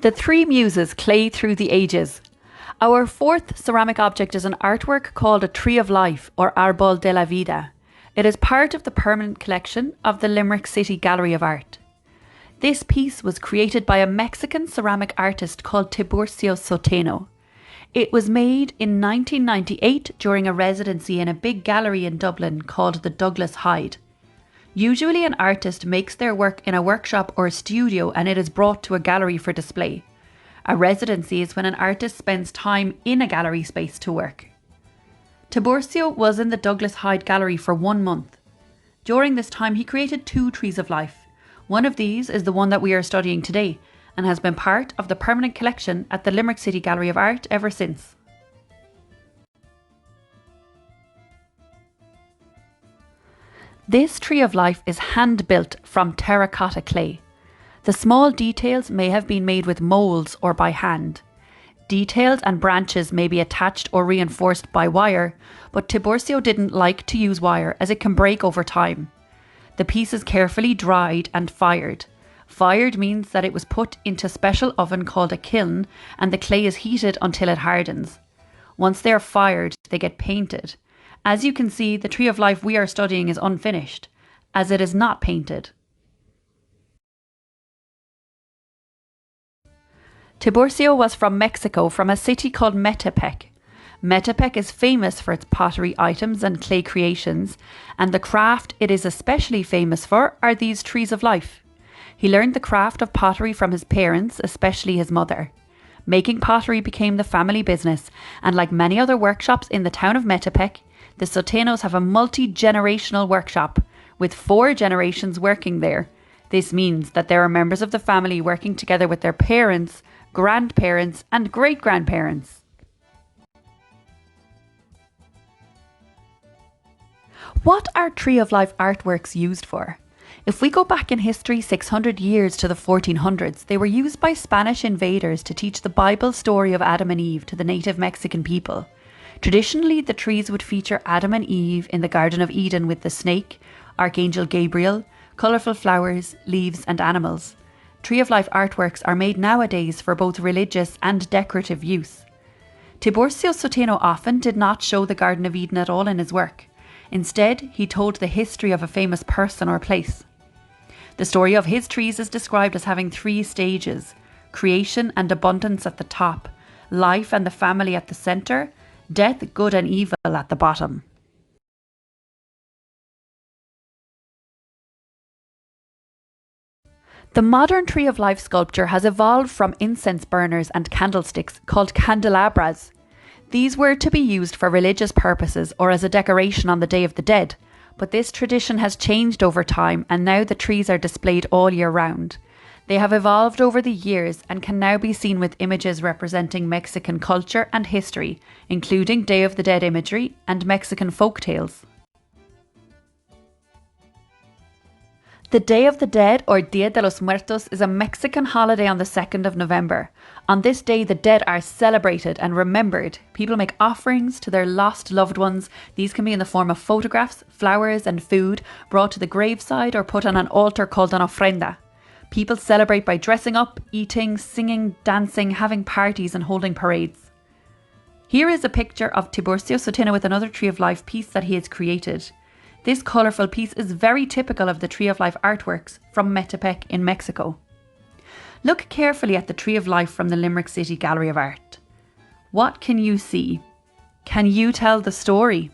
The Three Muses clay through the ages. Our fourth ceramic object is an artwork called a Tree of Life or Árbol de la Vida. It is part of the permanent collection of the Limerick City Gallery of Art. This piece was created by a Mexican ceramic artist called Tiburcio Soteno. It was made in 1998 during a residency in a big gallery in Dublin called the Douglas Hyde. Usually an artist makes their work in a workshop or a studio and it is brought to a gallery for display. A residency is when an artist spends time in a gallery space to work. Tiburcio was in the Douglas Hyde Gallery for 1 month. During this time he created 2 trees of life. One of these is the one that we are studying today and has been part of the permanent collection at the Limerick City Gallery of Art ever since. This tree of life is hand-built from terracotta clay. The small details may have been made with moulds or by hand. Details and branches may be attached or reinforced by wire, but Tiburcio didn't like to use wire as it can break over time. The piece is carefully dried and fired. Fired means that it was put into a special oven called a kiln and the clay is heated until it hardens. Once they are fired, they get painted. As you can see, the tree of life we are studying is unfinished, as it is not painted. Tiburcio was from Mexico, from a city called Metepec. Metepec is famous for its pottery items and clay creations, and the craft it is especially famous for are these trees of life. He learned the craft of pottery from his parents, especially his mother. Making pottery became the family business, and like many other workshops in the town of Metepec, the Sotenos have a multi-generational workshop, with 4 generations working there. This means that there are members of the family working together with their parents, grandparents and great-grandparents. What are Tree of Life artworks used for? If we go back in history 600 years to the 1400s, they were used by Spanish invaders to teach the Bible story of Adam and Eve to the native Mexican people. Traditionally, the trees would feature Adam and Eve in the Garden of Eden with the snake, Archangel Gabriel, colourful flowers, leaves and animals. Tree of Life artworks are made nowadays for both religious and decorative use. Tiburcio Soteno often did not show the Garden of Eden at all in his work. Instead, he told the history of a famous person or place. The story of his trees is described as having 3 stages: creation and abundance at the top, life and the family at the centre, death, good and evil at the bottom. The modern Tree of Life sculpture has evolved from incense burners and candlesticks called candelabras. These were to be used for religious purposes or as a decoration on the Day of the Dead, but this tradition has changed over time and now the trees are displayed all year round. They have evolved over the years and can now be seen with images representing Mexican culture and history, including Day of the Dead imagery and Mexican folk tales. The Day of the Dead, or Dia de los Muertos, is a Mexican holiday on the 2nd of November. On this day, the dead are celebrated and remembered. People make offerings to their lost loved ones. These can be in the form of photographs, flowers and food brought to the graveside or put on an altar called an ofrenda. People celebrate by dressing up, eating, singing, dancing, having parties and holding parades. Here is a picture of Tiburcio Soteno with another Tree of Life piece that he has created. This colourful piece is very typical of the Tree of Life artworks from Metepec in Mexico. Look carefully at the Tree of Life from the Limerick City Gallery of Art. What can you see? Can you tell the story?